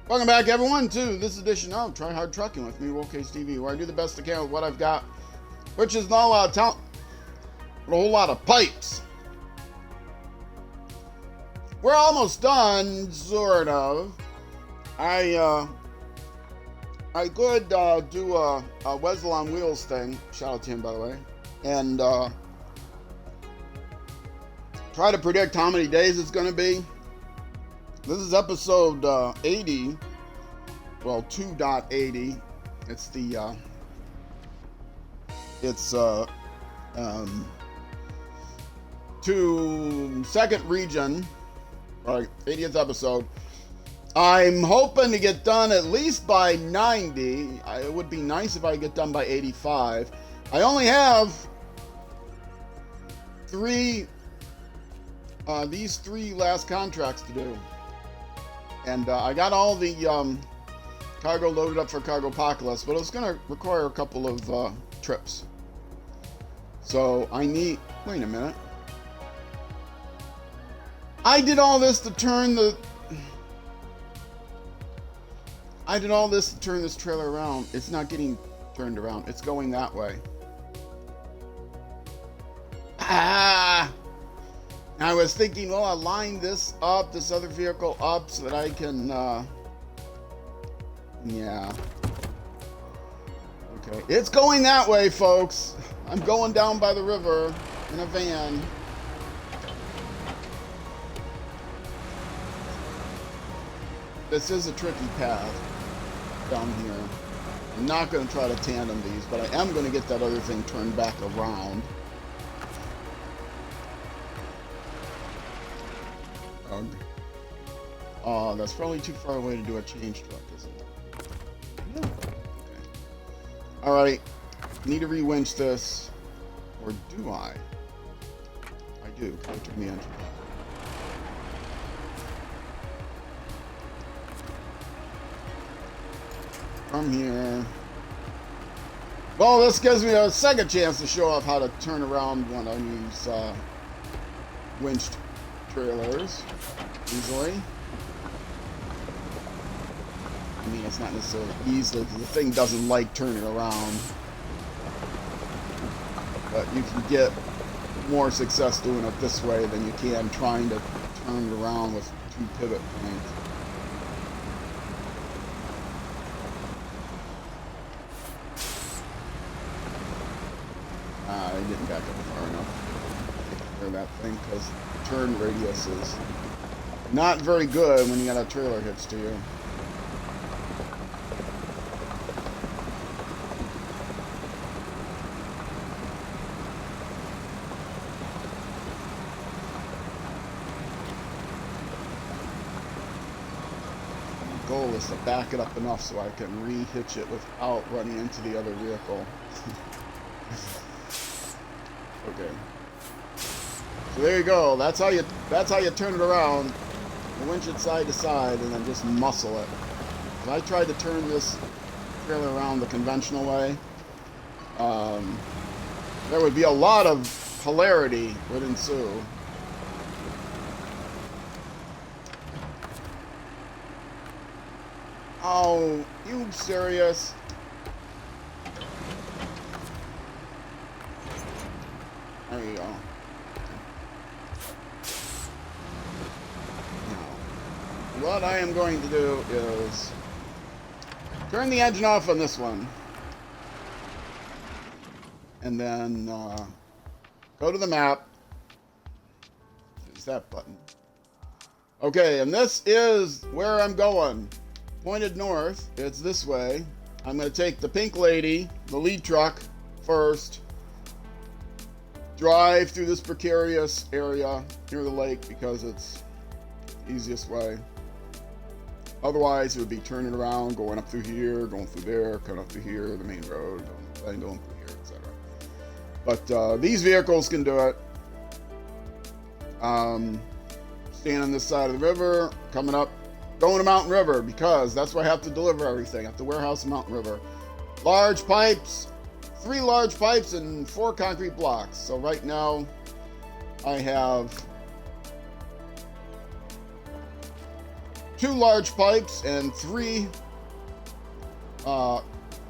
Welcome back, everyone, to this edition of Try Hard Trucking with me, Rollcase TV, where I do the best I can with what I've got, which is not a lot of talent, but a whole lot of pipes. We're almost done, sort of. I could do a Wessel on Wheels thing, shout out to him, by the way, and try to predict how many days it's going to be. This is episode 80, well, 2.80. It's the, to second region, right, 80th episode. I'm hoping to get done at least by 90. It would be nice if I get done by 85. I only have these three last contracts to do. And I got all the cargo loaded up for Cargo Apocalypse, but it's going to require a couple of trips. So I need... Wait a minute. I did all this to turn the... I did all this to turn this trailer around. It's not getting turned around. It's going that way. Ah! I was thinking, well, I'll line this up, this other vehicle up, so that I can, yeah. Okay, it's going that way, folks. I'm going down by the river in a van. This is a tricky path down here. I'm not going to try to tandem these, but I am going to get that other thing turned back around. Oh, that's probably too far away to do a change truck, isn't it? Yeah. Okay. Alright. Need to re-winch this. Or do I? I do. Can I turn the engine on? From here. Well, this gives me a second chance to show off how to turn around one of these winched trailers easily. I mean, it's not necessarily easily because the thing doesn't like turning around, but you can get more success doing it this way than you can trying to turn it around with two pivot points. I didn't back up far enough for that thing because the turn radius is not very good when you got a trailer hitched to you. The goal is to back it up enough so I can re-hitch it without running into the other vehicle. Okay. So there you go. That's how you turn it around. You winch it side to side and then just muscle it. If I tried to turn this trailer around the conventional way, there would be a lot of hilarity would ensue. Oh, you serious? There you go. What I am going to do is turn the engine off on this one and then go to the map. Use that button. Okay, and this is where I'm going. Pointed north. It's this way. I'm going to take the pink lady, the lead truck, first. Drive through this precarious area near the lake because it's the easiest way. Otherwise, it would be turning around, going up through here, going through there, coming up through here, the main road, then going through here, etc. But these vehicles can do it. Staying on this side of the river, coming up, going to Mountain River because that's where I have to deliver everything at the warehouse in Mountain River. Large pipes, 3 large pipes and 4 concrete blocks. So right now, I have 2 large pipes and 3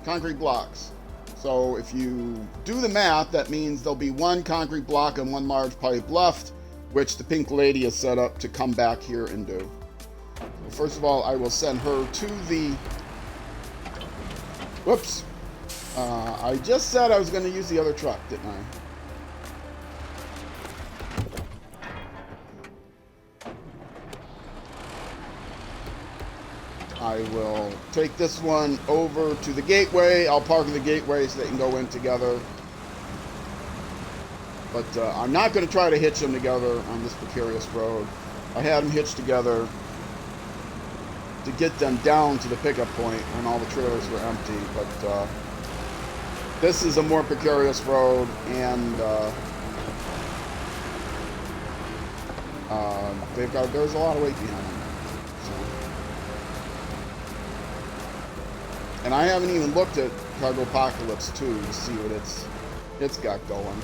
concrete blocks. So if you do the math, that means there'll be 1 concrete block and 1 large pipe left, which the pink lady is set up to come back here and do. So first of all, I will send her to the... Whoops. I just said I was going to use the other truck, didn't I? I will take this one over to the gateway. I'll park in the gateway so they can go in together. But I'm not going to try to hitch them together on this precarious road. I had them hitched together to get them down to the pickup point when all the trailers were empty. But this is a more precarious road, and there's a lot of weight behind them. And I haven't even looked at Cargo Apocalypse 2 to see what it's got going.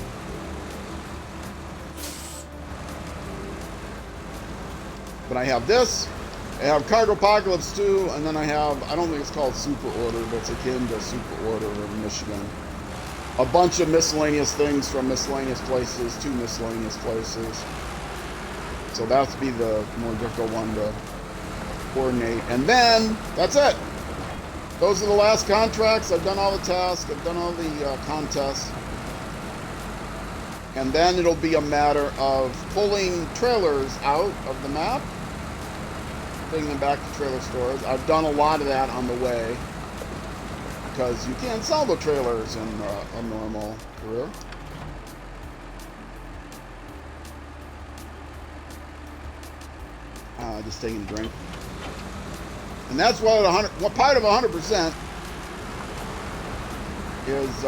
But I have this, I have Cargo Apocalypse 2, and then I have, I don't think it's called Super Order, but it's akin to Super Order in Michigan. A bunch of miscellaneous things from miscellaneous places to miscellaneous places. So that's be the more difficult one to coordinate. And then, that's it. Those are the last contracts. I've done all the tasks. I've done all the contests. And then it'll be a matter of pulling trailers out of the map, taking them back to trailer stores. I've done a lot of that on the way, because you can't sell the trailers in a normal career. Just taking a drink. And that's what part of 100% is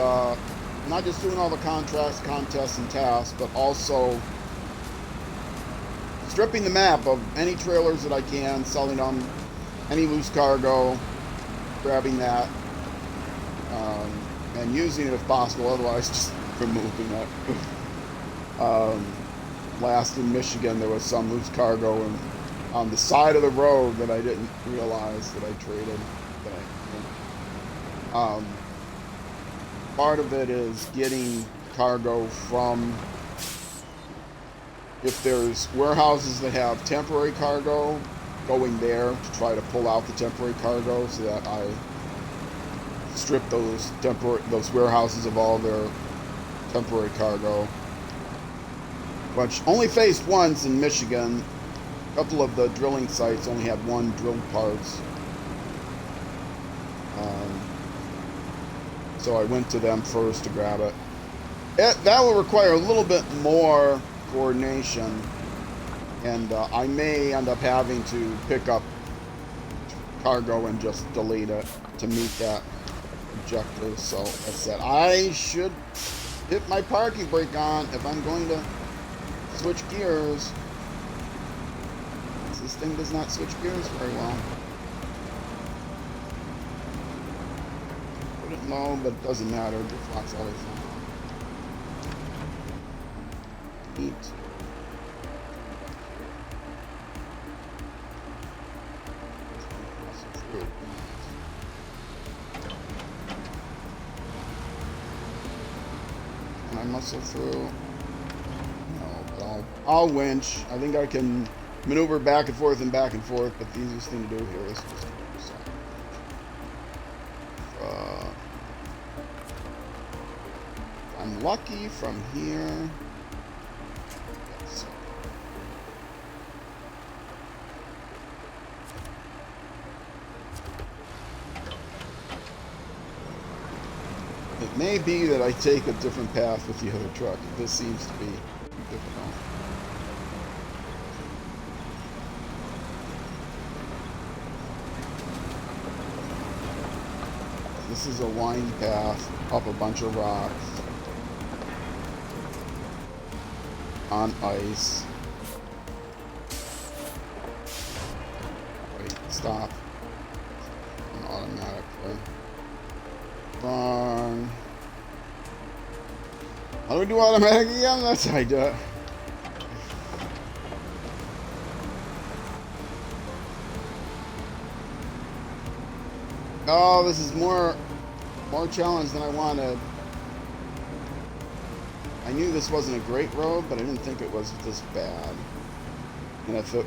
not just doing all the contracts, contests, and tasks, but also stripping the map of any trailers that I can, selling them, any loose cargo, grabbing that, and using it if possible, otherwise just removing it. Last in Michigan, there was some loose cargo and on the side of the road that I didn't realize that I traded. Part of it is getting cargo from, if there's warehouses that have temporary cargo, going there to try to pull out the temporary cargo so that I strip those warehouses of all their temporary cargo. Which only faced once in Michigan. A couple of the drilling sites only had 1 drilled parts. So I went to them first to grab it. That will require a little bit more coordination, and I may end up having to pick up cargo and just delete it to meet that objective. So I said I should hit my parking brake on if I'm going to switch gears. This thing does not switch gears very well. Put it low, but it doesn't matter. It deflects all the time. Eat. Can I muscle through? No, but I'll winch. I think I can maneuver back and forth, but the easiest thing to do here is just I'm lucky from here. Yes. It may be that I take a different path with the other truck. This seems to be difficult. This is a windy path up a bunch of rocks on ice. Wait, stop. An automatic way. Wrong. How do we do automatic again? That's how I do it. Oh, this is more challenge than I wanted. I knew this wasn't a great road, but I didn't think it was this bad. And if it,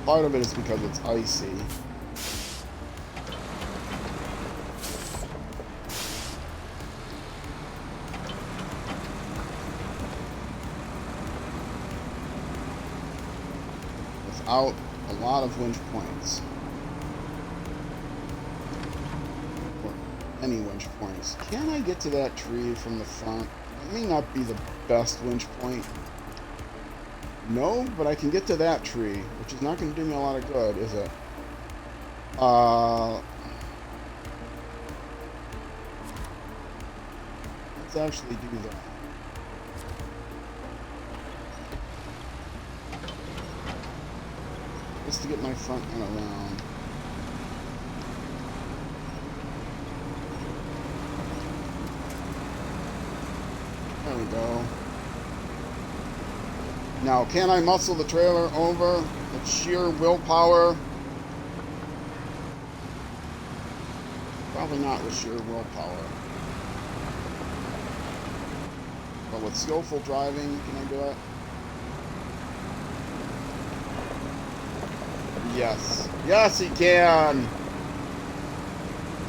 part of it is because it's icy. Without a lot of winch points. Or any winch points. Can I get to that tree from the front? It may not be the best winch point. No, but I can get to that tree, which is not going to do me a lot of good, is it? Let's actually do that. Just to get my front end around. There we go. Now, can I muscle the trailer over with sheer willpower? Probably not with sheer willpower. But with skillful driving, can I do it? Yes. Yes, he can!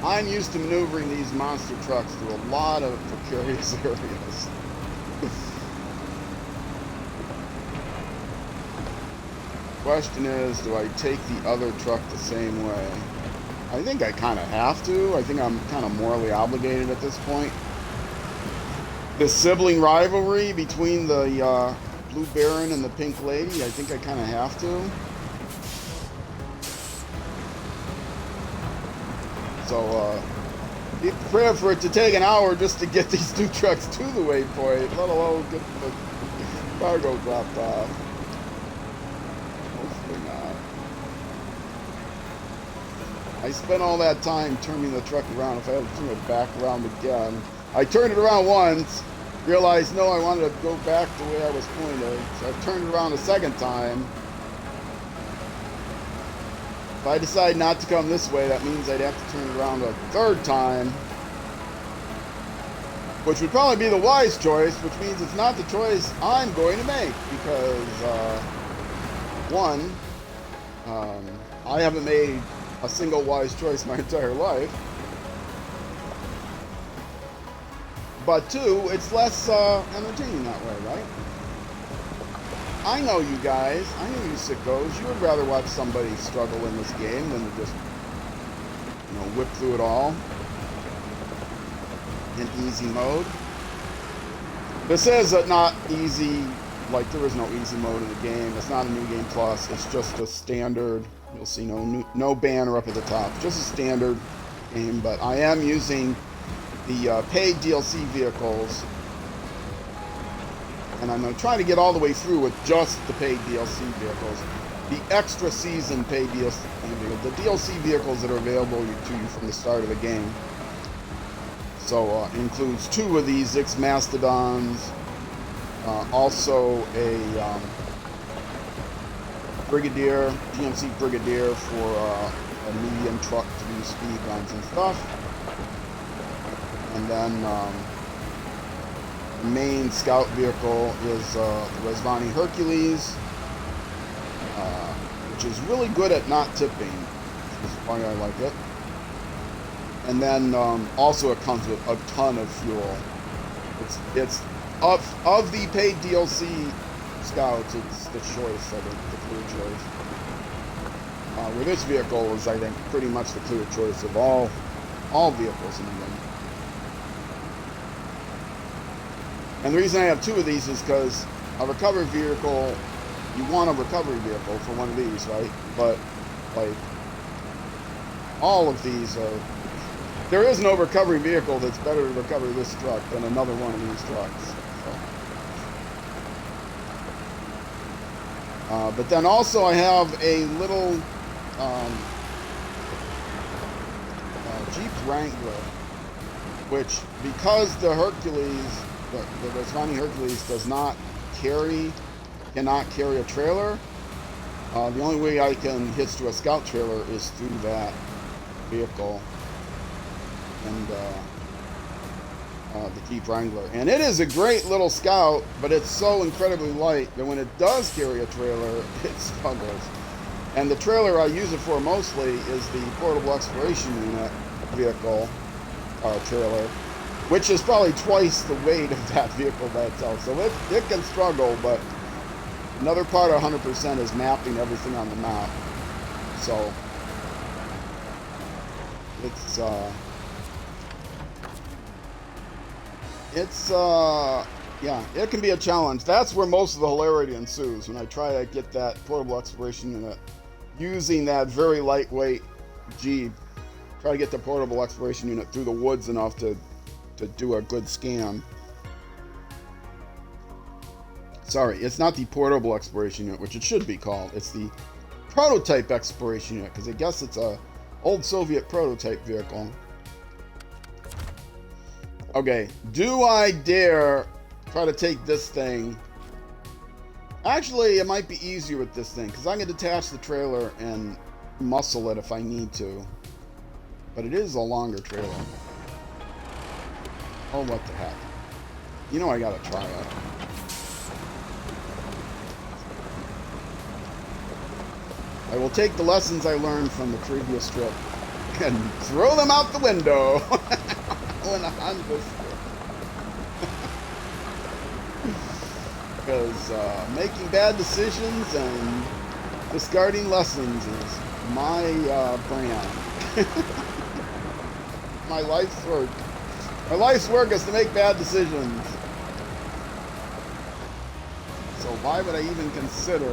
I'm used to maneuvering these monster trucks through a lot of precarious areas. Question is, do I take the other truck the same way? I think I kind of have to. I think I'm kind of morally obligated at this point. The sibling rivalry between the Blue Baron and the Pink Lady, I think I kind of have to. So, be prepared for it to take an hour just to get these two trucks to the waypoint, let alone get the cargo dropped off. Hopefully not. I spent all that time turning the truck around. If I had to turn it back around again. I turned it around once, realized, no, I wanted to go back the way I was pointed. So I turned it around a second time. If I decide not to come this way, that means I'd have to turn it around a third time. Which would probably be the wise choice, which means it's not the choice I'm going to make. Because, one, I haven't made a single wise choice my entire life. But two, it's less entertaining that way, right? I know you guys, I know you sickos, you would rather watch somebody struggle in this game than to just, you know, whip through it all in easy mode. This is not easy, like there is no easy mode in the game. It's not a new game plus, it's just a standard, you'll see no banner up at the top, just a standard game, but I am using the paid DLC vehicles. And I'm going to try to get all the way through with just the paid DLC vehicles. The extra season paid DLC vehicles. The DLC vehicles that are available to you from the start of the game. So includes 2 of these X Mastodons. Also a Brigadier, GMC Brigadier for a medium truck to do speed runs and stuff. And then the main scout vehicle is the Resvani Hercules, which is really good at not tipping, which is why I like it. And then also it comes with a ton of fuel. It's of the paid DLC scouts, it's the choice, I think, the clear choice. Where this vehicle is, I think, pretty much the clear choice of all vehicles in the game. And the reason I have 2 of these is because a recovery vehicle, you want a recovery vehicle for one of these, right? But, like, all of these are... There is no recovery vehicle that's better to recover this truck than another one of these trucks. So. But then also I have a little Jeep Wrangler, which, because the Hercules... The Resvani Hercules cannot carry a trailer. The only way I can hitch to a scout trailer is through that vehicle. and the Jeep Wrangler. And it is a great little Scout, but it's so incredibly light that when it does carry a trailer, it struggles. And the trailer I use it for mostly is the portable exploration unit vehicle trailer, which is probably twice the weight of that vehicle by itself. So it can struggle, but another part of 100% is mapping everything on the map. So yeah, it can be a challenge. That's where most of the hilarity ensues, when I try to get that portable exploration unit using that very lightweight Jeep, try to get the portable exploration unit through the woods enough to do a good scan. Sorry, it's not the portable exploration unit, which it should be called. It's the prototype exploration unit, because I guess it's a old Soviet prototype vehicle. Okay, do I dare try to take this thing? Actually, it might be easier with this thing, because I can detach the trailer and muscle it if I need to. But it is a longer trailer. Oh, what the heck. You know I gotta try it. I will take the lessons I learned from the previous trip and throw them out the window. On this because making bad decisions and discarding lessons is my brand. My life's work. My life's work is to make bad decisions. So why would I even consider?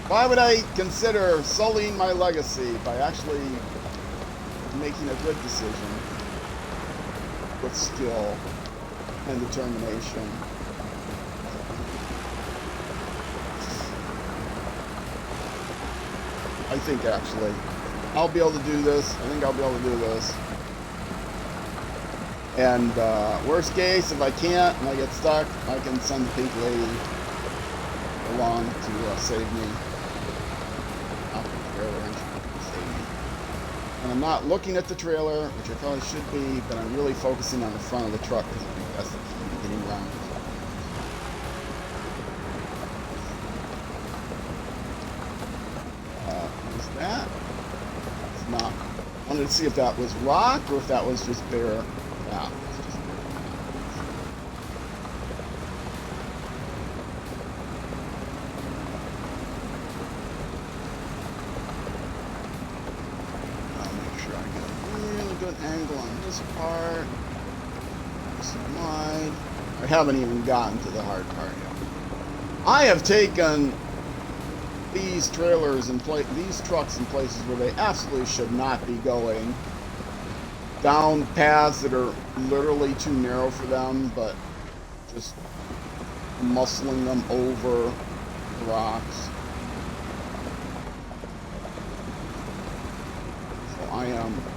Why would I consider sullying my legacy by actually making a good decision with skill and determination? I think actually I'll be able to do this. I think I'll be able to do this. And worst case, if I can't and I get stuck, I can send the pink lady along to save me. And I'm not looking at the trailer, which I probably should be, but I'm really focusing on the front of the truck because I think that's the key to getting around. What is that? It's not. I wanted to see if that was rock or if that was just bare. Yeah, it's just bare. Angle on this part. This is wide. I haven't even gotten to the hard part yet. I have taken these trailers and these trucks in places where they absolutely should not be going. Down paths that are literally too narrow for them, but just muscling them over the rocks.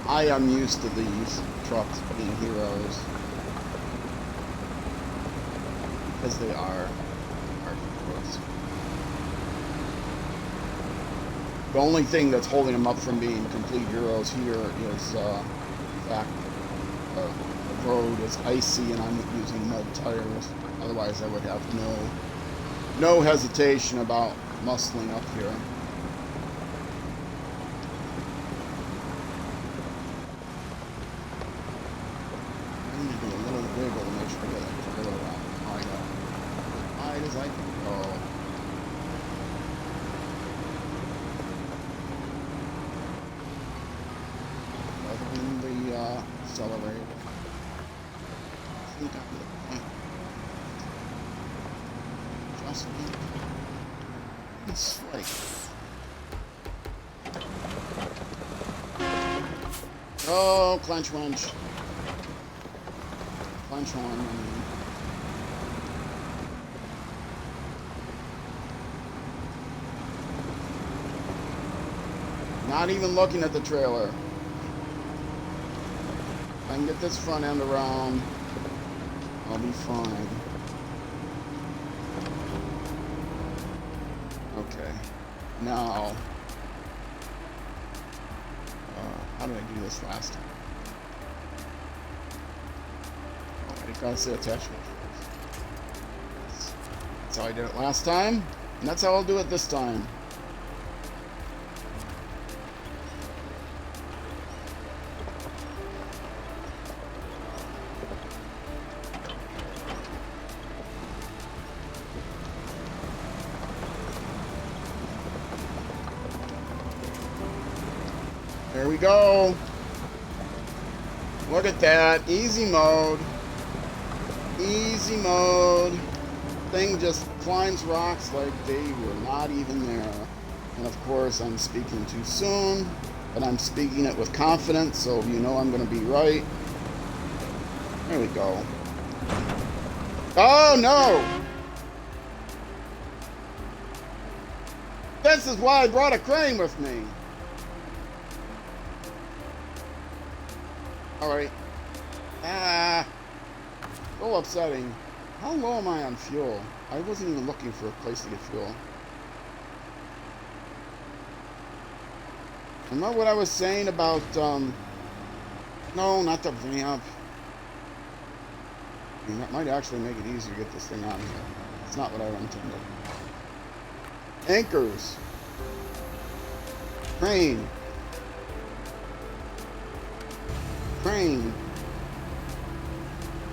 I am used to these trucks being heroes, because they are heroes. The only thing that's holding them up from being complete heroes here is the fact the road is icy and I'm using mud tires. Otherwise I would have no hesitation about muscling up here. It's like oh, clench wrench. Clench horn, I mean. Not even looking at the trailer. If I can get this front end around, I'll be fine. Okay. Now, How did I do this last time? Oh, I gotta say attachment first. That's how I did it last time, and that's how I'll do it this time. There we go. Look at that. Easy mode. Easy mode. Thing just climbs rocks like they were not even there. And of course, I'm speaking too soon, but I'm speaking it with confidence, so you know I'm going to be right. There we go. Oh, no! This is why I brought a crane with me. Alright. Ah. So upsetting. How low am I on fuel? I wasn't even looking for a place to get fuel. Remember what I was saying about, no, not the ramp. I mean, that might actually make it easier to get this thing out of here. It's not what I intended. Anchors. Crane. Crane.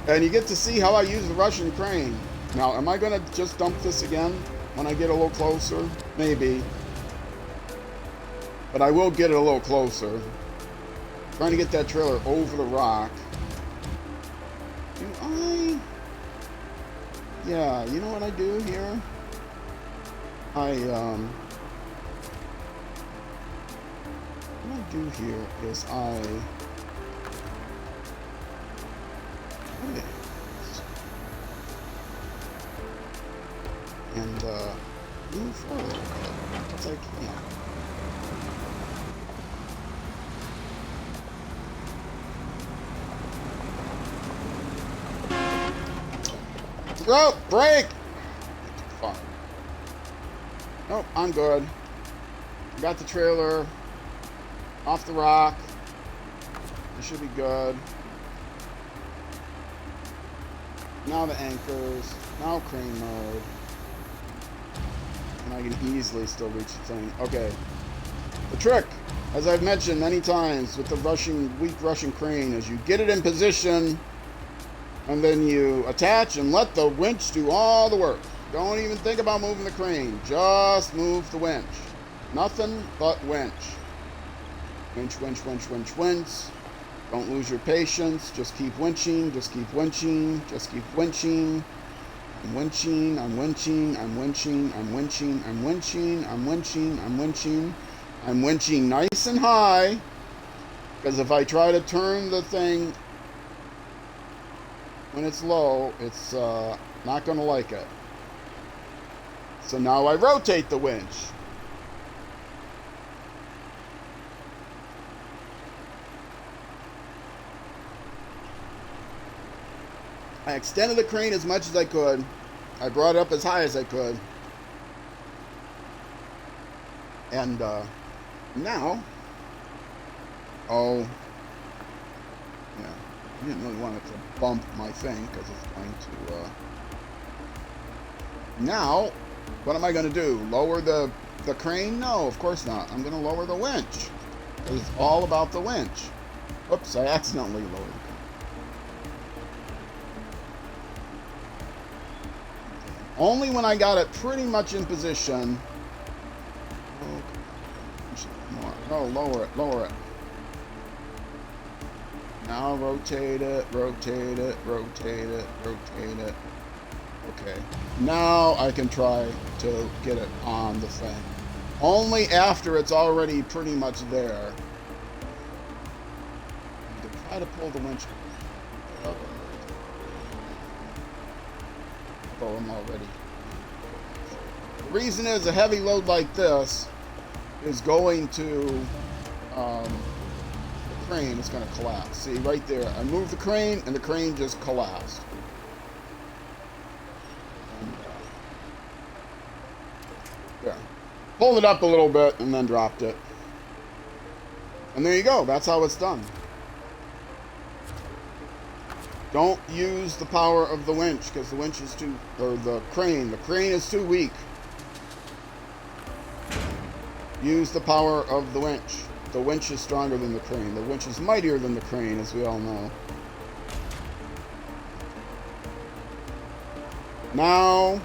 And you get to see how I use the Russian crane. Now, am I going to just dump this again when I get a little closer? Maybe. But I will get it a little closer. Trying to get that trailer over the rock. Do I? Yeah, you know what I do here? What I do here is and move forward as I can. Oh, brake! Fine. Nope, I'm good. Got the trailer off the rock. It should be good. Now the anchors. Now crane mode. And I can easily still reach the thing. Okay. The trick, as I've mentioned many times with the weak Russian crane, is you get it in position and then you attach and let the winch do all the work. Don't even think about moving the crane. Just move the winch. Nothing but winch. Winch, winch, winch, winch, winch. Don't lose your patience. Just keep winching. Just keep winching. Just keep winching. I'm winching. I'm winching. I'm winching. I'm winching. I'm winching. I'm winching. I'm winching. I'm winching nice and high. Because if I try to turn the thing when it's low, it's not going to like it. So now I rotate the winch. I extended the crane as much as I could. I brought it up as high as I could. And now, oh, yeah, I didn't really want it to bump my thing because it's going to, now, what am I going to do? Lower the crane? No, of course not. I'm going to lower the winch. It's all about the winch. Oops, I accidentally lowered the crane. Only when I got it pretty much in position. More. No, lower it, lower it. Now rotate it, rotate it, rotate it, rotate it. Okay. Now I can try to get it on the thing. Only after it's already pretty much there. You can try to pull the winch up. Oh, I'm already. The reason is a heavy load like this is going to the crane is going to collapse. See right there, I moved the crane and the crane just collapsed. And, there, pulled it up a little bit and then dropped it. And there you go. That's how it's done. Don't use the power of the winch, because the winch is too... Or the crane. The crane is too weak. Use the power of the winch. The winch is stronger than the crane. The winch is mightier than the crane, as we all know. Now...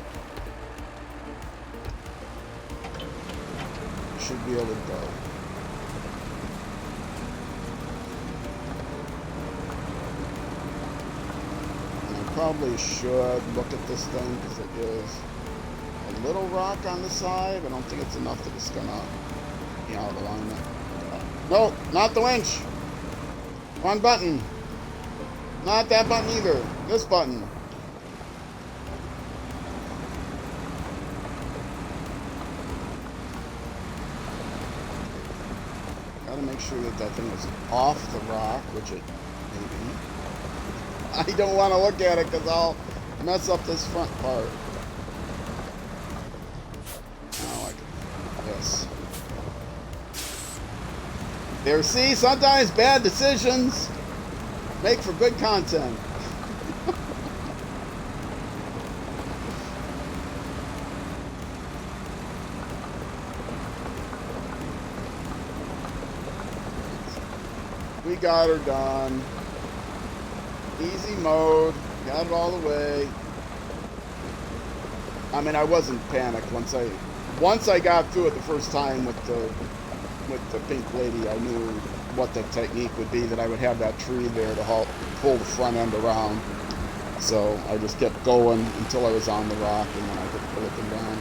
should be able to go. And I probably should look at this thing because it is a little rock on the side. I don't think it's enough that it's gonna be out of alignment. No, not the winch. Wrong button. Not that button either. This button. Gotta make sure that that thing is off the rock, which it may be. I don't want to look at it because I'll mess up this front part. Now I can do this. There, see, sometimes bad decisions make for good content. We got her done. Easy mode. Got it all the way. I mean, I wasn't panicked once I got through it the first time with the pink lady. I knew what the technique would be, that I would have that tree there to pull the front end around. So I just kept going until I was on the rock, and then I could pull it down.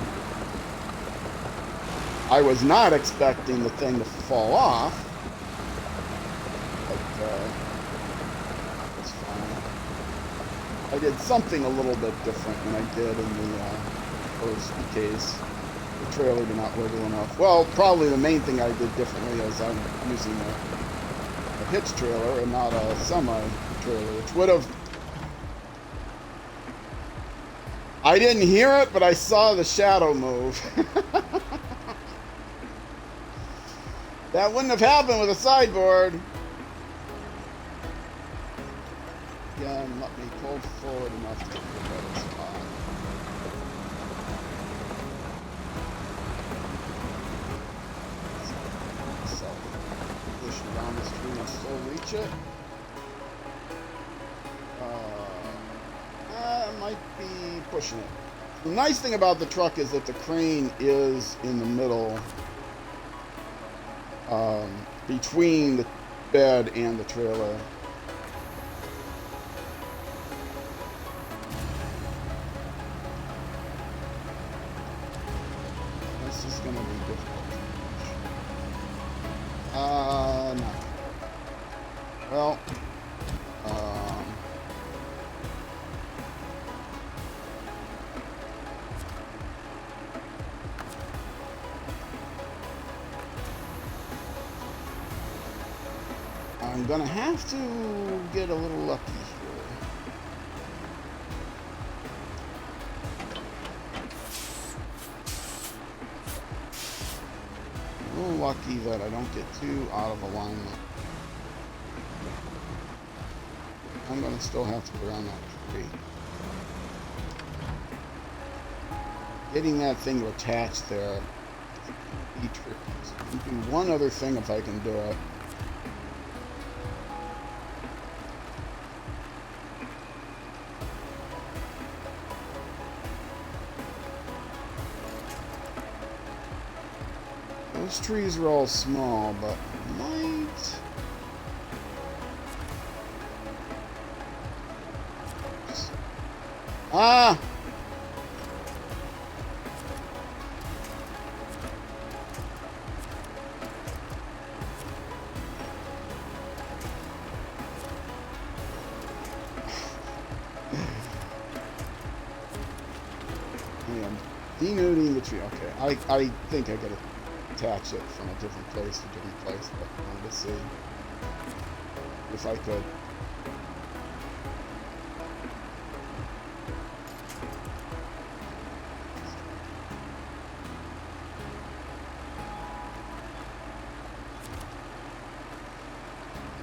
I was not expecting the thing to fall off. It's fine. I did something a little bit different than I did in the first case. The trailer did not wiggle enough. Well, probably the main thing I did differently is I'm using a hitch trailer and not a semi-trailer, which would have... I didn't hear it, but I saw the shadow move. That wouldn't have happened with a sideboard. Again, let me pull forward enough to get the better spot. So, push around this tree and still reach it. I might be pushing it. The nice thing about the truck is that the crane is in the middle, between the bed and the trailer. This is going to be difficult. No. Well, I'm gonna have to get a little lucky here. A little lucky that I don't get too out of alignment. I'm gonna still have to go around that tree. Getting that thing to attach there be tricky. So I can do one other thing if I can do it. Those trees are all small, but might... Ah! I am denuding the tree. Okay, I think I gotta attach it from a different place to a different place, but I wanted to see if I could.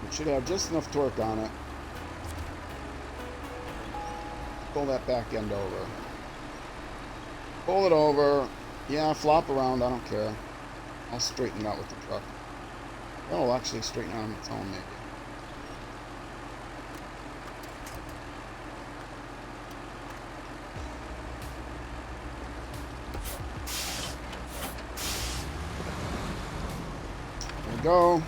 It should have just enough torque on it. Pull that back end over. Pull it over. Yeah, flop around. I don't care. I'll straighten it out with the truck. It'll actually straighten out on its own, maybe. There we go.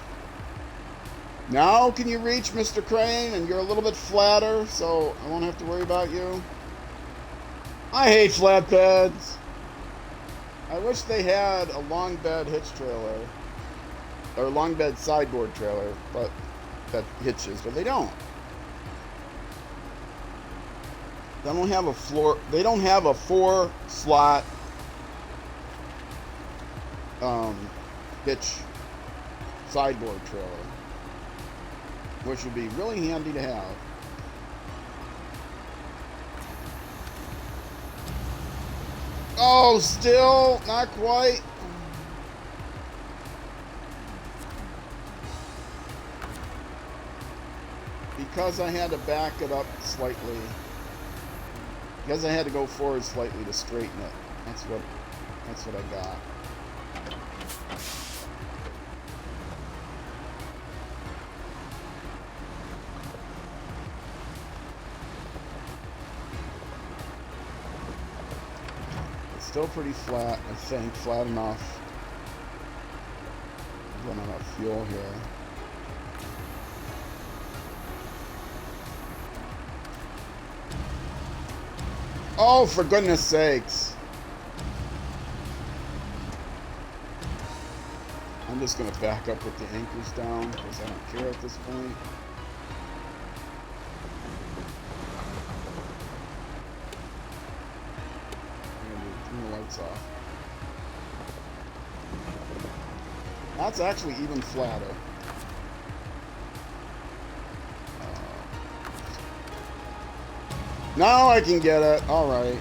Now can you reach Mr. Crane? And you're a little bit flatter, so I won't have to worry about you. I hate flatbeds. I wish they had a long bed hitch trailer. Or a long bed sideboard trailer, but that hitches, but they don't. They don't have a floor. They don't have a 4-slot hitch sideboard trailer, which would be really handy to have. Oh, still not quite. Because I had to back it up slightly. Because I had to go forward slightly to straighten it. That's what I got. It's still pretty flat, I think. Flat enough. Running out of fuel here. Oh, for goodness sakes. I'm just going to back up with the anchors down because I don't care at this point. I'm going to turn the lights off. That's actually even flatter. Now I can get it. All right.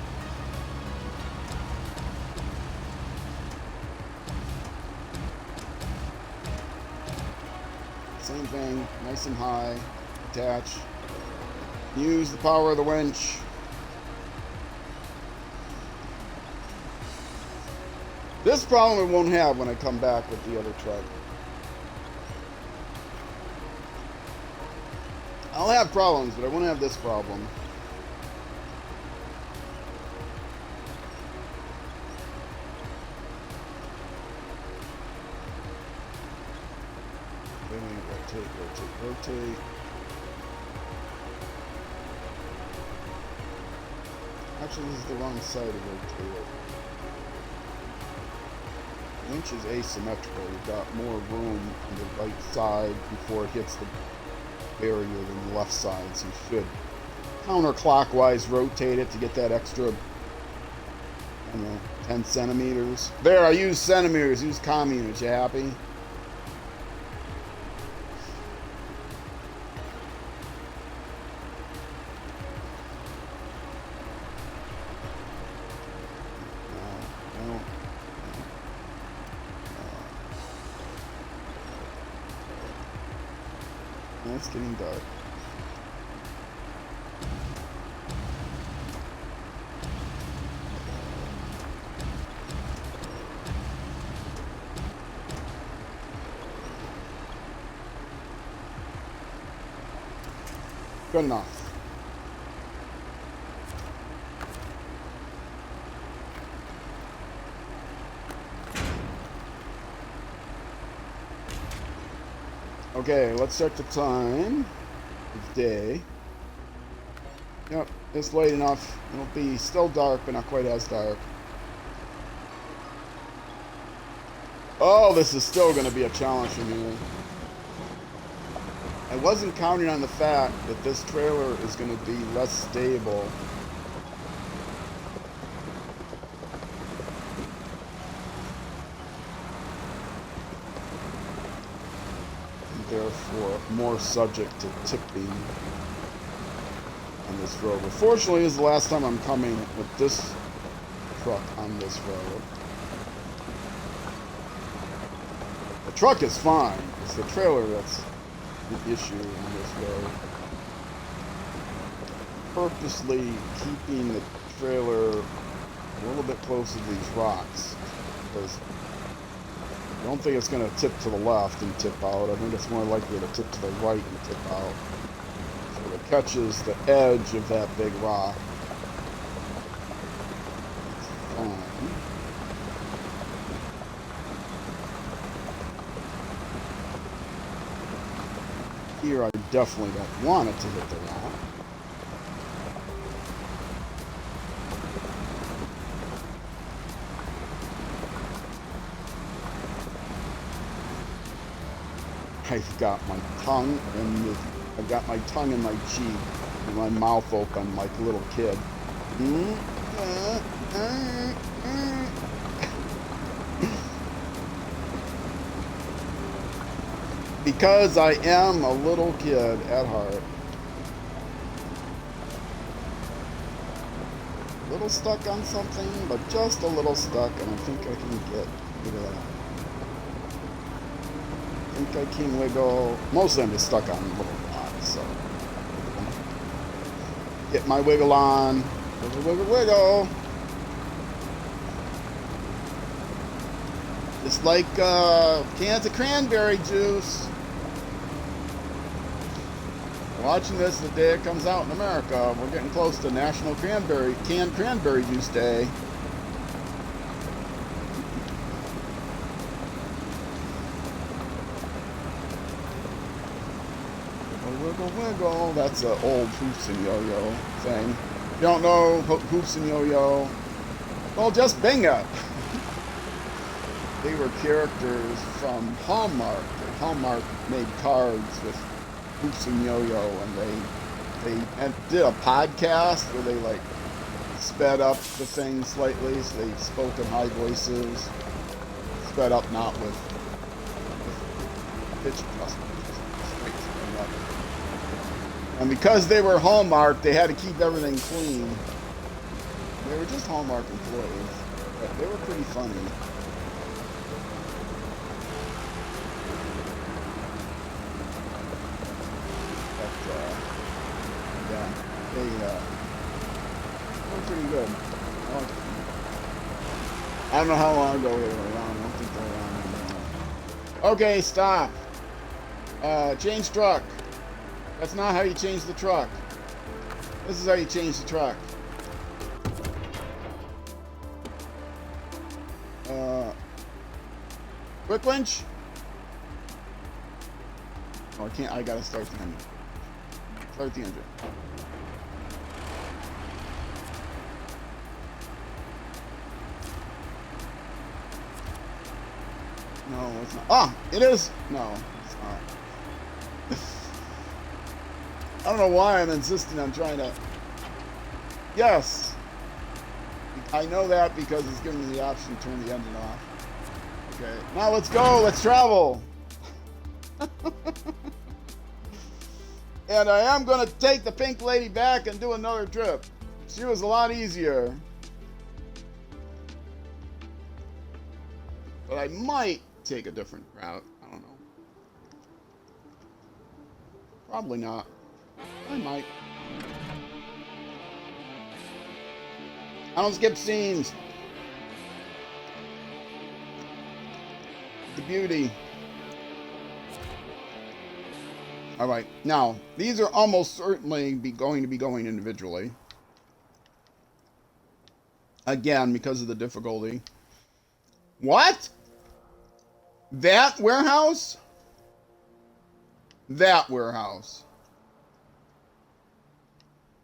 Same thing. Nice and high. Attach. Use the power of the winch. This problem I won't have when I come back with the other truck. I'll have problems, but I won't have this problem. Rotate. Actually, this is the wrong side of rotate. The winch is asymmetrical. You've got more room on the right side before it hits the barrier than the left side. So you should counterclockwise rotate it to get that extra, I don't know, 10 centimeters. There, I use centimeters. Use comm units. You happy? It's getting dark. Good enough. Okay, let's check the time of day. Yep, it's late enough. It'll be still dark, but not quite as dark. Oh, this is still going to be a challenge for me. I wasn't counting on the fact that this trailer is going to be less stable. Therefore more subject to tipping on this road. But fortunately, this is the last time I'm coming with this truck on this road. The truck is fine. It's the trailer that's the issue in this road. Purposely keeping the trailer a little bit closer to these rocks, because I don't think it's going to tip to the left and tip out. I think it's more likely to tip to the right and tip out. So it catches the edge of that big rock. It's fine. Here I definitely don't want it to hit the rock. I've got my tongue in my cheek and my mouth open like a little kid. Because I am a little kid at heart. A little stuck on something, but just a little stuck, and I think I can get rid of that. I think I can wiggle. Mostly I'm just stuck on little rocks, so get my wiggle on. Wiggle, wiggle, wiggle. Just like cans of cranberry juice. Watching this the day it comes out in America. We're getting close to National Canned Cranberry Juice Day. Wiggle, wiggle. That's an old Hoops and Yo-Yo thing. If you don't know Hoops and Yo-Yo, well, just bing it. They were characters from Hallmark. Hallmark made cards with Hoops and Yo-Yo, and they did a podcast where they like sped up the thing slightly, so they spoke in high voices. Sped up, not with pitch adjustment. And because they were Hallmark, they had to keep everything clean. They were just Hallmark employees, but they were pretty funny. They're pretty good. I don't know how long ago they were around. I don't think they're around anymore. Okay, stop. Change truck. That's not how you change the truck. This is how you change the truck. Quick winch. Oh, I can't. I gotta start the engine. Start the engine. No, it's not. Ah, it is. No, it's not. I don't know why I'm insisting on trying to. Yes. I know that because it's giving me the option to turn the engine off. Okay. Now let's go. Let's travel. And I am going to take the pink lady back and do another trip. She was a lot easier. But I might take a different route. I don't know. Probably not. I might. I don't skip scenes. The beauty. All right. Now, these are almost certainly going to be going individually. Again, because of the difficulty. What? That warehouse? That warehouse.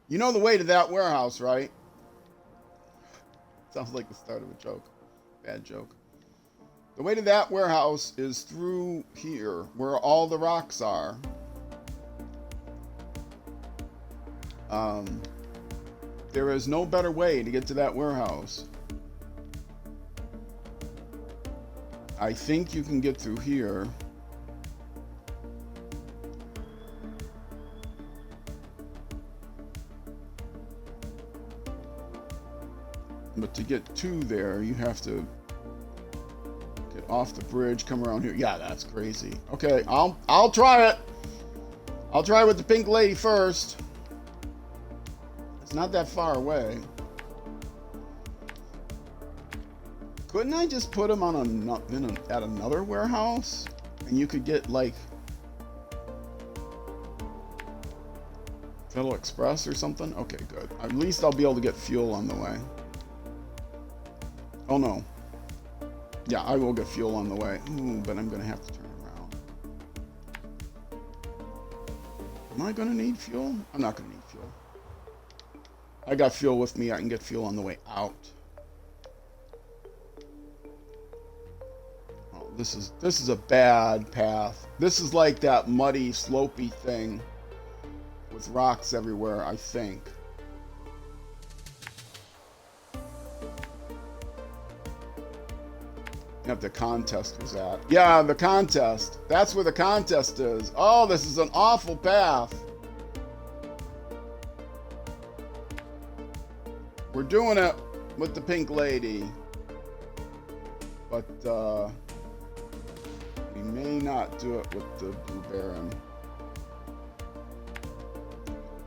You know the way to that warehouse, right? Sounds like the start of a joke. Bad joke. The way to that warehouse is through here, where all the rocks are. There is no better way to get to that warehouse. I think you can get through here. But to get to there, you have to get off the bridge, come around here. Yeah, that's crazy. Okay, I'll try it. I'll try with the pink lady first. It's not that far away. Couldn't I just put them on at another warehouse? And you could get like Federal Express or something? Okay, good. At least I'll be able to get fuel on the way. Oh no. Yeah, I will get fuel on the way. Ooh, but I'm gonna have to turn around. Am I gonna need fuel? I'm not gonna need fuel. I got fuel with me. I can get fuel on the way out. Oh, this is a bad path. This is like that muddy, slopey thing with rocks everywhere, I think. If the contest was at. Yeah, the contest. That's where the contest is. Oh, this is an awful path. We're doing it with the pink lady. But, we may not do it with the blue baron.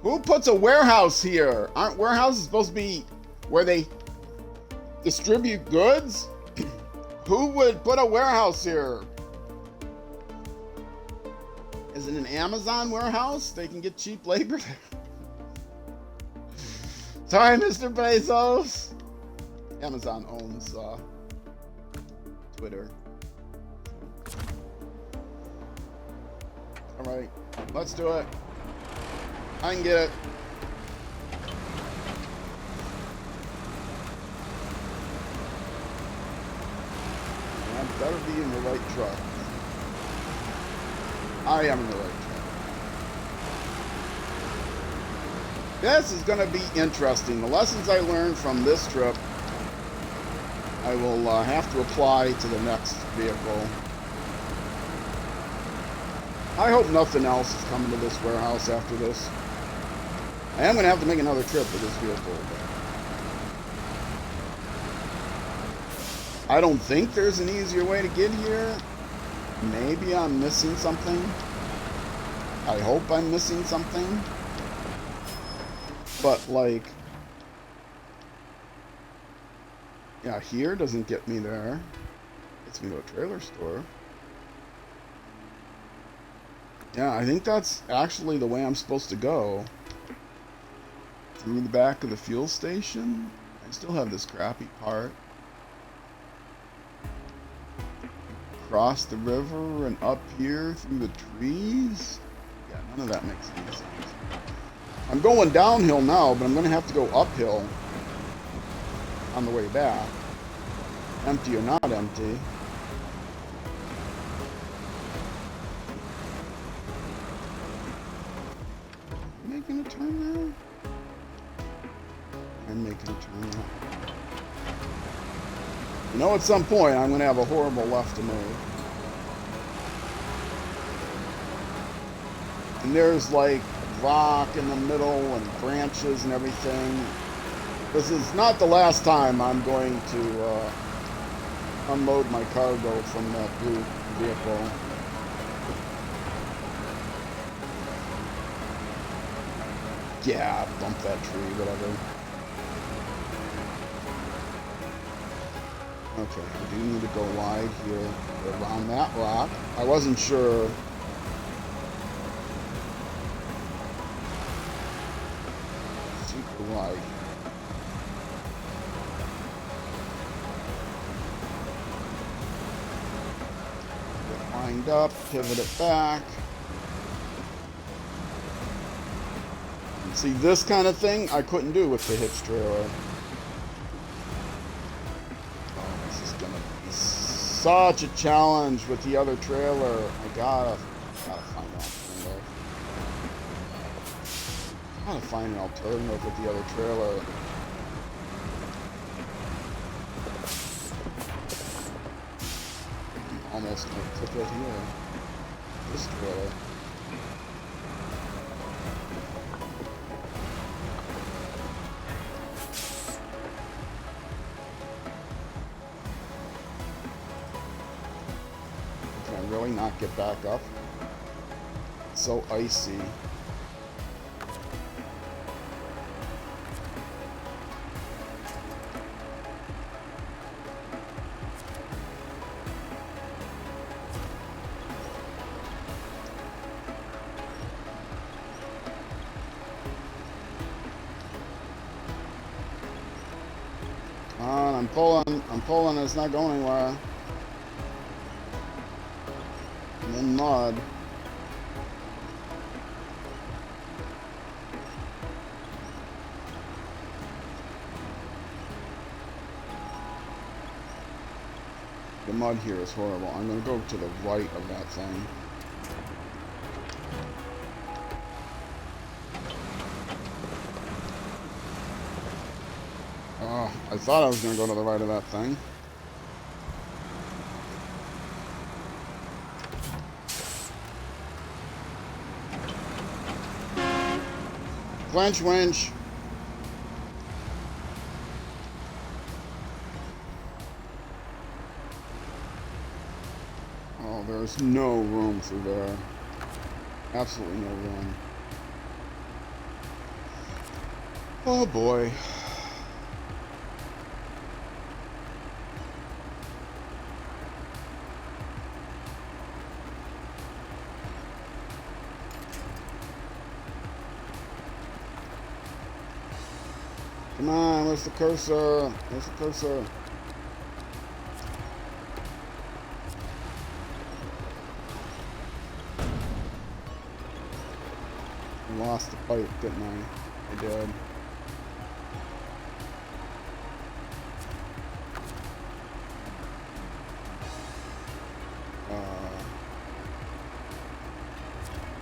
Who puts a warehouse here? Aren't warehouses supposed to be where they distribute goods? Who would put a warehouse here? Is it an Amazon warehouse? They can get cheap labor there. Sorry, Mr. Bezos. Amazon owns Twitter. All right, let's do it. I can get it. I better be in the right truck. I am in the right truck. This is going to be interesting. The lessons I learned from this trip, I will have to apply to the next vehicle. I hope nothing else is coming to this warehouse after this. I am going to have to make another trip with this vehicle. I don't think there's an easier way to get here. Maybe I'm missing something. I hope I'm missing something. But like, yeah, here doesn't get me there. Gets me to a trailer store. Yeah, I think that's actually the way I'm supposed to go. Through the back of the fuel station. I still have this crappy part. Across the river and up here through the trees. Yeah, none of that makes any sense. I'm going downhill now, but I'm going to have to go uphill on the way back. Empty or not empty. Making a turn now? I'm making a turn now. You know, at some point, I'm going to have a horrible left to move. And there's like rock in the middle and branches and everything. This is not the last time I'm going to unload my cargo from that blue vehicle. Yeah, bump that tree, whatever. Okay, I do need to go wide here around that rock. I wasn't sure. Super wide. Get lined up, pivot it back. And see, this kind of thing I couldn't do with the hitch trailer. Such a challenge with the other trailer. I gotta find an alternative. Gotta find an alternative with the other trailer. I'm almost gonna tip it here. This trailer. Really not get back up. It's so icy. I'm pulling, it's not going anywhere. I'm in mud. The mud here is horrible. I'm gonna go to the right of that thing. Oh, I thought I was gonna go to the right of that thing. Clench winch. Oh, there's no room through there. Absolutely no room. Oh boy. Come on, where's the cursor? Where's the cursor? I lost the pipe, didn't I? I did.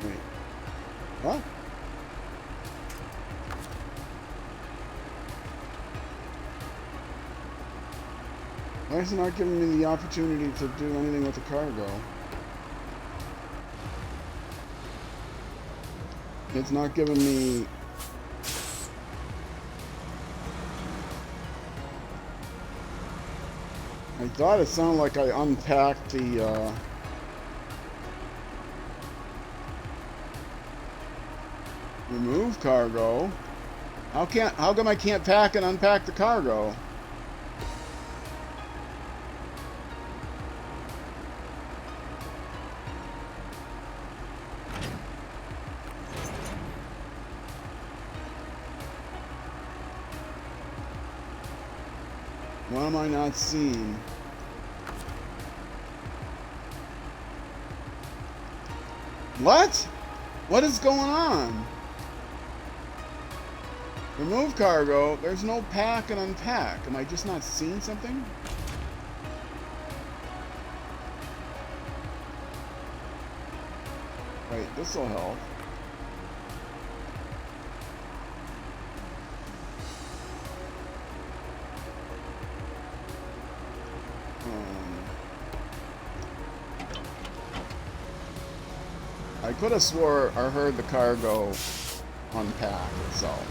Wait. What? Why is it not giving me the opportunity to do anything with the cargo? It's not giving me... I thought it sounded like I unpacked the, remove cargo. How come I can't pack and unpack the cargo? What am I not seeing? What? What is going on? Remove cargo. There's no pack and unpack. Am I just not seeing something? Wait, this will help. I could have swore I heard the cargo unpack itself.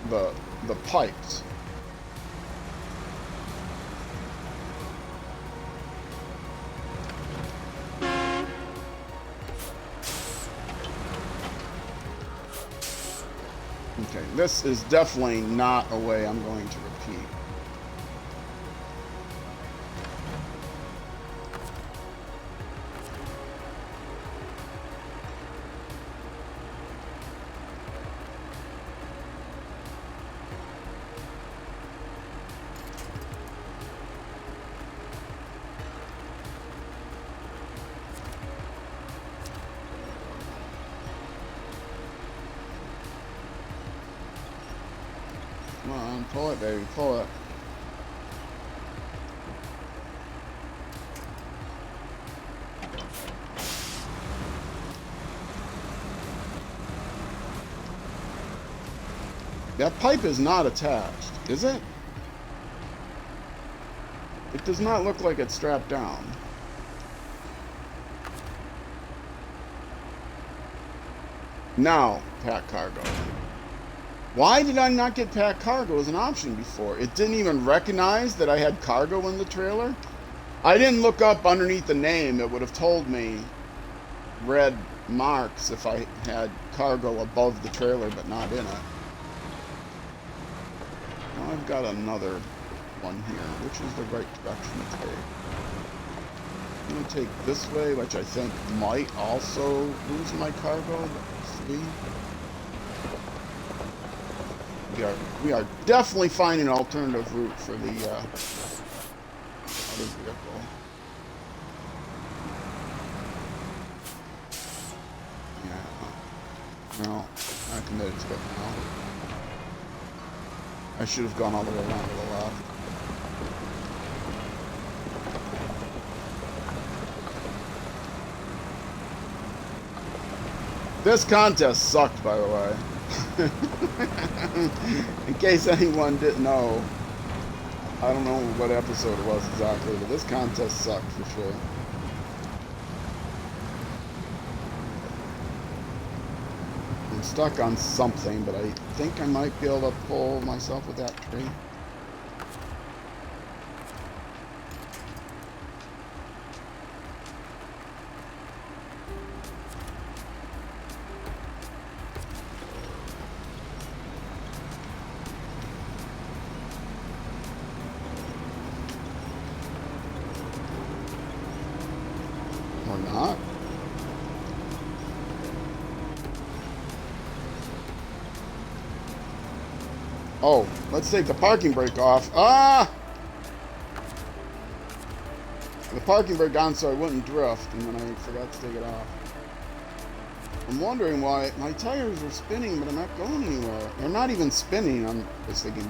The pipes. Okay, this is definitely not a way I'm going to repeat. Come on, pull it, baby, pull it. That pipe is not attached, is it? It does not look like it's strapped down. Now, pack cargo. Why did I not get pack cargo as an option before? It didn't even recognize that I had cargo in the trailer? I didn't look up underneath the name. It would have told me red marks if I had cargo above the trailer but not in it. Now I've got another one here. Which is the right direction to take? I'm going to take this way, which I think might also lose my cargo. Let's see. We are definitely finding an alternative route for the other vehicle. Yeah. No, I'm committed to it now. I should have gone all the way around to the left. This contest sucked, by the way. In case anyone didn't know. I don't know what episode it was exactly, but this contest sucked for sure. I'm stuck on something, but I think I might be able to pull myself with that tree. Or not. Oh, let's take the parking brake off. Ah! The parking brake on so I wouldn't drift, and then I forgot to take it off. I'm wondering why my tires are spinning, but I'm not going anywhere. They're not even spinning, I'm just thinking.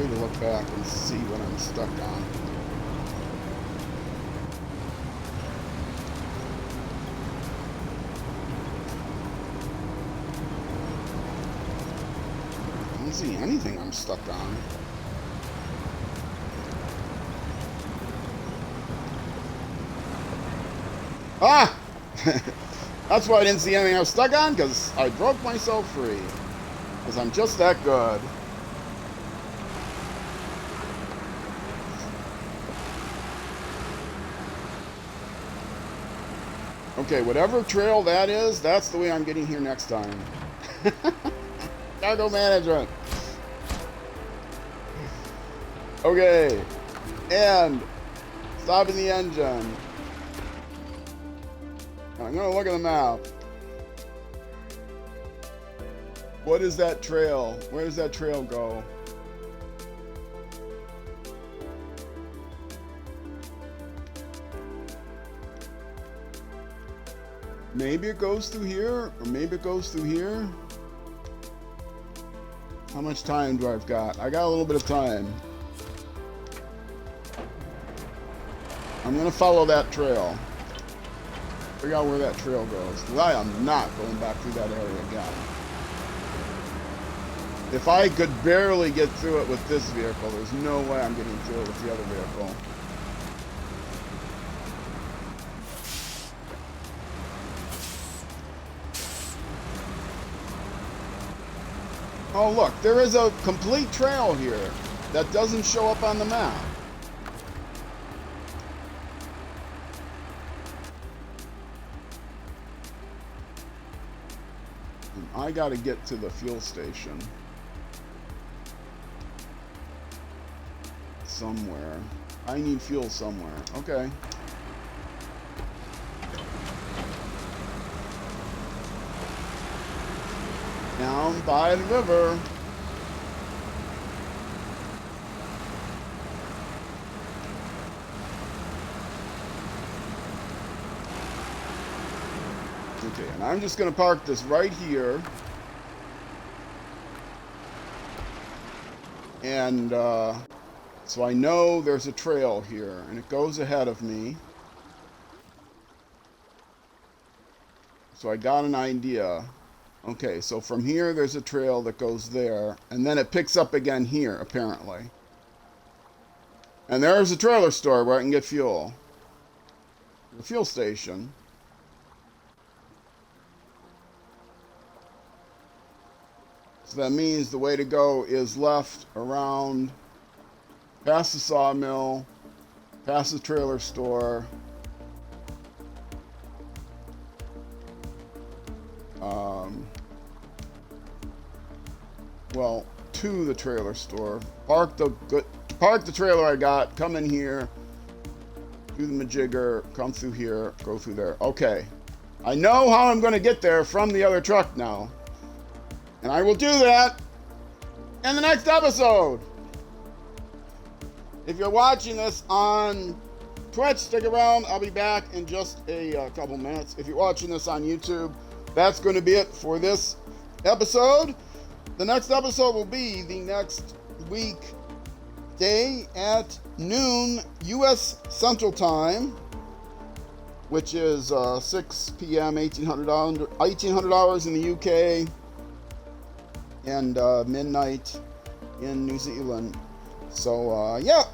To look back and see what I'm stuck on. I don't see anything I'm stuck on. Ah! That's why I didn't see anything I was stuck on, because I broke myself free. Because I'm just that good. Okay, whatever trail that is, that's the way I'm getting here next time. Cargo management. Okay, and stopping the engine. I'm gonna look at the map. What is that trail? Where does that trail go? Maybe it goes through here, or maybe it goes through here. How much time do I've got? I got a little bit of time. I'm gonna follow that trail. Figure out where that trail goes. Because I am not going back through that area again. If I could barely get through it with this vehicle, there's no way I'm getting through it with the other vehicle. Oh look, there is a complete trail here that doesn't show up on the map. And I gotta get to the fuel station. Somewhere. I need fuel somewhere. Okay. Down by the river. Okay, and I'm just going to park this right here. And so I know there's a trail here, and it goes ahead of me. So I got an idea. Okay, so from here there's a trail that goes there, and then it picks up again here, apparently. And there's a trailer store where I can get fuel. the fuel station. So that means the way to go is left around, past the sawmill, past the trailer store, well, to the trailer store. Park the trailer I got, come in here, do the majigger, come through here, go through there. Okay. I know how I'm going to get there from the other truck now. And I will do that in the next episode. If you're watching this on Twitch, stick around. I'll be back in just a couple minutes. If you're watching this on YouTube, that's going to be it for this episode. The next episode will be the next weekday at noon U.S. Central Time, which is 6 p.m. $1,800 in the UK, and midnight in New Zealand. So, yeah.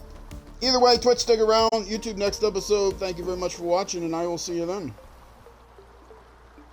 Either way, Twitch, stick around. YouTube, next episode. Thank you very much for watching, and I will see you then.